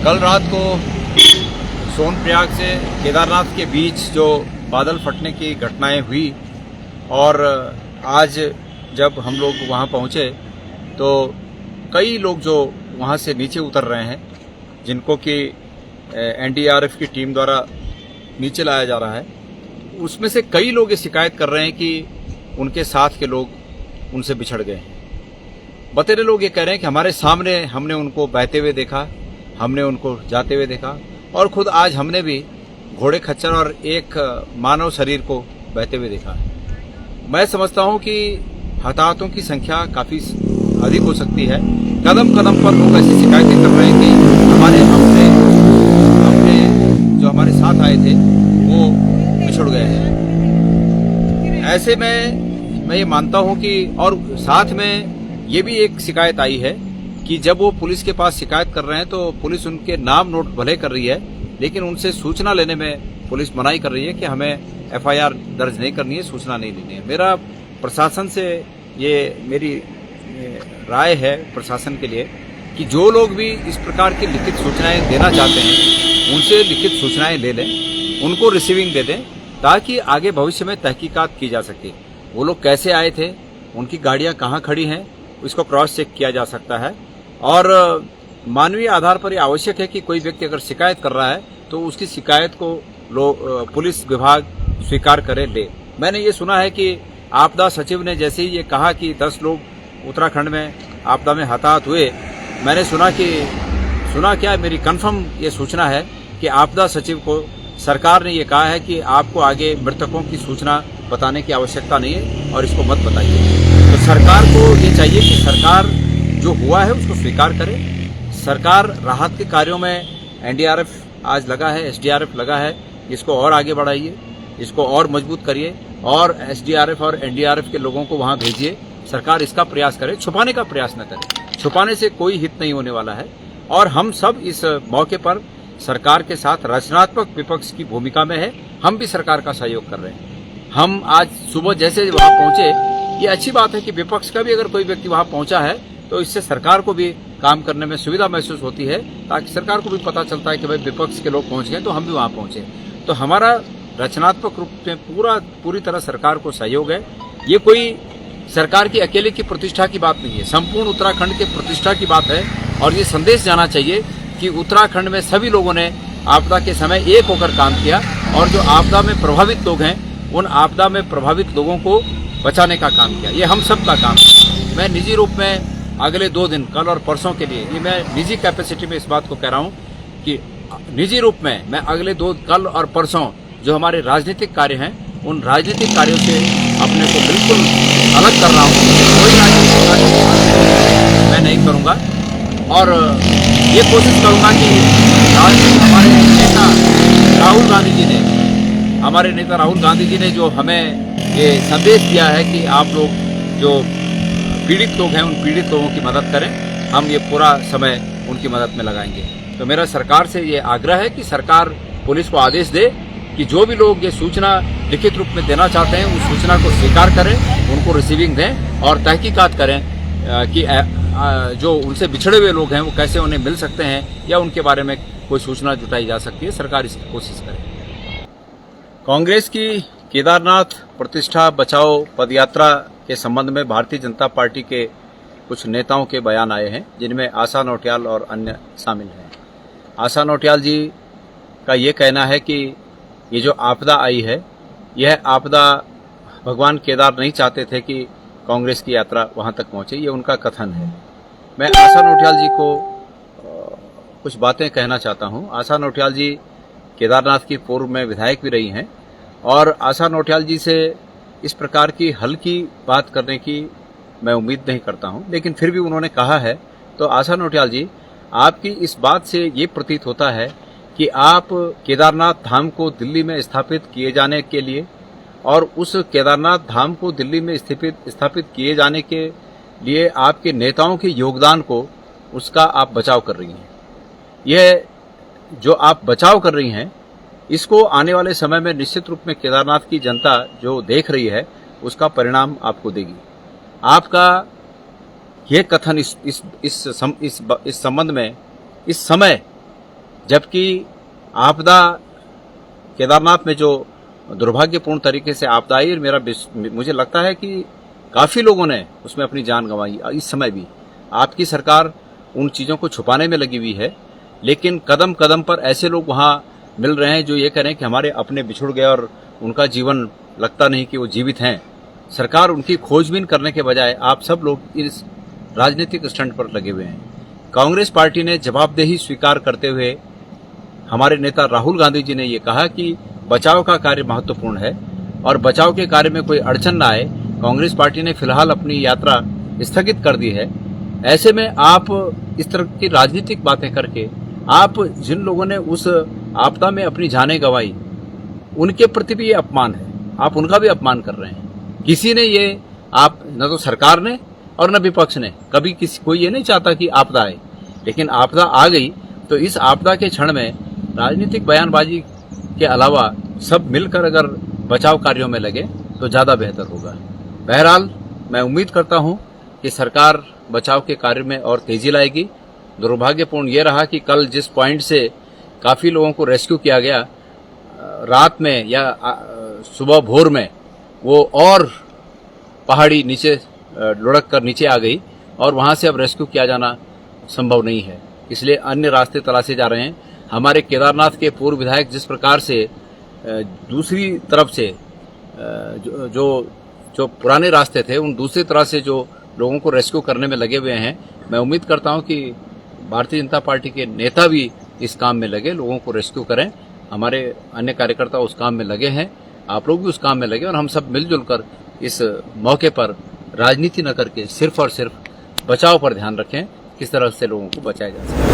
कल रात को सोनप्रयाग से केदारनाथ के बीच जो बादल फटने की घटनाएं हुई और आज जब हम लोग वहां पहुंचे तो कई लोग जो वहां से नीचे उतर रहे हैं, जिनको कि एनडीआरएफ की टीम द्वारा नीचे लाया जा रहा है, उसमें से कई लोग ये शिकायत कर रहे हैं कि उनके साथ के लोग उनसे बिछड़ गए हैं। बतेरे लोग ये कह रहे हैं कि हमारे सामने हमने उनको बहते हुए देखा, हमने उनको जाते हुए देखा और खुद आज हमने भी घोड़े खच्चर और एक मानव शरीर को बहते हुए देखा। मैं समझता हूं कि हताहतों की संख्या काफी अधिक हो सकती है। कदम कदम पर लोग ऐसी शिकायतें कर रहे हैं कि हमने जो हमारे साथ आए थे वो बिछड़ गए हैं। ऐसे में मैं ये मानता हूं कि, और साथ में ये भी एक शिकायत आई है कि जब वो पुलिस के पास शिकायत कर रहे हैं तो पुलिस उनके नाम नोट भले कर रही है, लेकिन उनसे सूचना लेने में पुलिस मनाही कर रही है कि हमें एफआईआर दर्ज नहीं करनी है, सूचना नहीं लेनी है। मेरा प्रशासन से मेरी राय है प्रशासन के लिए कि जो लोग भी इस प्रकार की लिखित सूचनाएं देना चाहते हैं उनसे लिखित सूचनाएं ले लें, उनको रिसीविंग दे दें, ताकि आगे भविष्य में तहकीकात की जा सके। वो लोग कैसे आए थे, उनकी गाड़ियां कहाँ खड़ी हैं, इसको क्रॉस चेक किया जा सकता है। और मानवीय आधार पर यह आवश्यक है कि कोई व्यक्ति अगर शिकायत कर रहा है तो उसकी शिकायत को पुलिस विभाग स्वीकार करे, ले। मैंने ये सुना है कि आपदा सचिव ने जैसे ही ये कहा कि 10 लोग उत्तराखंड में आपदा में हताहत हुए, मैंने सुना क्या, मेरी कंफर्म ये सूचना है कि आपदा सचिव को सरकार ने ये कहा है कि आपको आगे मृतकों की सूचना बताने की आवश्यकता नहीं है और इसको मत बताइए। तो सरकार को ये चाहिए कि सरकार जो हुआ है उसको स्वीकार करे। सरकार राहत के कार्यों में एनडीआरएफ आज लगा है, एसडीआरएफ लगा है, इसको और आगे बढ़ाइए, इसको और मजबूत करिए और एसडीआरएफ और एनडीआरएफ के लोगों को वहां भेजिए। सरकार इसका प्रयास करे, छुपाने का प्रयास न करे। छुपाने से कोई हित नहीं होने वाला है। और हम सब इस मौके पर सरकार के साथ रचनात्मक विपक्ष की भूमिका में है। हम भी सरकार का सहयोग कर रहे हैं। हम आज सुबह जैसे वहां पहुंचे, ये अच्छी बात है कि विपक्ष का भी अगर कोई व्यक्ति वहां पहुंचा है तो इससे सरकार को भी काम करने में सुविधा महसूस होती है, ताकि सरकार को भी पता चलता है कि भाई विपक्ष के लोग पहुंच गए तो हम भी वहां पहुंचे। तो हमारा रचनात्मक रूप में पूरी तरह सरकार को सहयोग है। ये कोई सरकार की अकेले की प्रतिष्ठा की बात नहीं है, संपूर्ण उत्तराखंड के प्रतिष्ठा की बात है। और ये संदेश जाना चाहिए कि उत्तराखंड में सभी लोगों ने आपदा के समय एक होकर काम किया और जो आपदा में प्रभावित लोग हैं उन आपदा में प्रभावित लोगों को बचाने का काम किया। ये हम सब का काम है। मैं निजी रूप में अगले 2 दिन, कल और परसों के लिए, ये मैं निजी कैपेसिटी में इस बात को कह रहा हूँ कि निजी रूप में मैं अगले कल और परसों जो हमारे राजनीतिक कार्य हैं उन राजनीतिक कार्यों से अपने को बिल्कुल अलग कर रहा हूँ। कोई राजनीतिक कार्य मैं नहीं करूँगा और ये कोशिश करूँगा कि हमारे नेता राहुल गांधी जी ने जो हमें ये संदेश दिया है कि आप लोग जो पीड़ित लोग हैं उन पीड़ित लोगों की मदद करें, हम ये पूरा समय उनकी मदद में लगाएंगे। तो मेरा सरकार से ये आग्रह है कि सरकार पुलिस को आदेश दे कि जो भी लोग ये सूचना लिखित रूप में देना चाहते हैं उस सूचना को स्वीकार करें, उनको रिसीविंग दें और तहकीकात करें कि जो उनसे बिछड़े हुए लोग हैं वो कैसे उन्हें मिल सकते हैं या उनके बारे में कोई सूचना जुटाई जा सकती है। सरकार इसकी कोशिश करे। कांग्रेस की केदारनाथ प्रतिष्ठा बचाओ पदयात्रा के संबंध में भारतीय जनता पार्टी के कुछ नेताओं के बयान आए हैं, जिनमें आशा नौटियाल और अन्य शामिल हैं। आशा नौटियाल जी का ये कहना है कि ये जो आपदा आई है, यह आपदा भगवान केदार नहीं चाहते थे कि कांग्रेस की यात्रा वहां तक पहुंचे, ये उनका कथन है। मैं आशा नौटियाल जी को कुछ बातें कहना चाहता हूं। आशा नौटियाल जी केदारनाथ की पूर्व में विधायक भी रही हैं और आशा नौटियाल जी से इस प्रकार की हल्की बात करने की मैं उम्मीद नहीं करता हूं, लेकिन फिर भी उन्होंने कहा है। तो आशा नौटियाल जी, आपकी इस बात से ये प्रतीत होता है कि आप केदारनाथ धाम को दिल्ली में स्थापित किए जाने के लिए और उस केदारनाथ धाम को दिल्ली में स्थापित किए जाने के लिए आपके नेताओं के योगदान को, उसका आप बचाव कर रही हैं। यह जो आप बचाव कर रही हैं, इसको आने वाले समय में निश्चित रूप में केदारनाथ की जनता जो देख रही है उसका परिणाम आपको देगी। आपका यह कथन इस संबंध में इस समय जबकि आपदा केदारनाथ में जो दुर्भाग्यपूर्ण तरीके से आपदा आई, मुझे लगता है कि काफ़ी लोगों ने उसमें अपनी जान गंवाई। इस समय भी आपकी सरकार उन चीज़ों को छुपाने में लगी हुई है, लेकिन कदम कदम पर ऐसे लोग वहाँ मिल रहे हैं जो ये कह रहे हैं कि हमारे अपने बिछुड़ गए और उनका जीवन लगता नहीं कि वो जीवित हैं। सरकार उनकी खोजबीन करने के बजाय आप सब लोग इस राजनीतिक स्टंट पर लगे हुए हैं। कांग्रेस पार्टी ने जवाबदेही स्वीकार करते हुए हमारे नेता राहुल गांधी जी ने ये कहा कि बचाव का कार्य महत्वपूर्ण है और बचाव के कार्य में कोई अड़चन न आए। कांग्रेस पार्टी ने फिलहाल अपनी यात्रा स्थगित कर दी है। ऐसे में आप इस तरह की राजनीतिक बातें करके आप जिन लोगों ने उस आपदा में अपनी जानें गंवाई उनके प्रति भी ये अपमान है, आप उनका भी अपमान कर रहे हैं। किसी ने ये आप न तो सरकार ने और न विपक्ष ने कभी कोई ये नहीं चाहता कि आपदा आए, लेकिन आपदा आ गई तो इस आपदा के क्षण में राजनीतिक बयानबाजी के अलावा सब मिलकर अगर बचाव कार्यों में लगे तो ज़्यादा बेहतर होगा। बहरहाल मैं उम्मीद करता हूं कि सरकार बचाव के कार्य में और तेजी लाएगी। दुर्भाग्यपूर्ण ये रहा कि कल जिस पॉइंट से काफ़ी लोगों को रेस्क्यू किया गया, रात में या सुबह भोर में वो और पहाड़ी नीचे लुढ़क कर नीचे आ गई और वहाँ से अब रेस्क्यू किया जाना संभव नहीं है, इसलिए अन्य रास्ते तलाशे जा रहे हैं। हमारे केदारनाथ के पूर्व विधायक जिस प्रकार से दूसरी तरफ से जो पुराने रास्ते थे उन दूसरी तरह से जो लोगों को रेस्क्यू करने में लगे हुए हैं, मैं उम्मीद करता हूं कि भारतीय जनता पार्टी के नेता भी इस काम में लगे, लोगों को रेस्क्यू करें। हमारे अन्य कार्यकर्ता उस काम में लगे हैं, आप लोग भी उस काम में लगे और हम सब मिलजुल कर इस मौके पर राजनीति न करके सिर्फ और सिर्फ बचाव पर ध्यान रखें, किस तरह से लोगों को बचाया जा सके।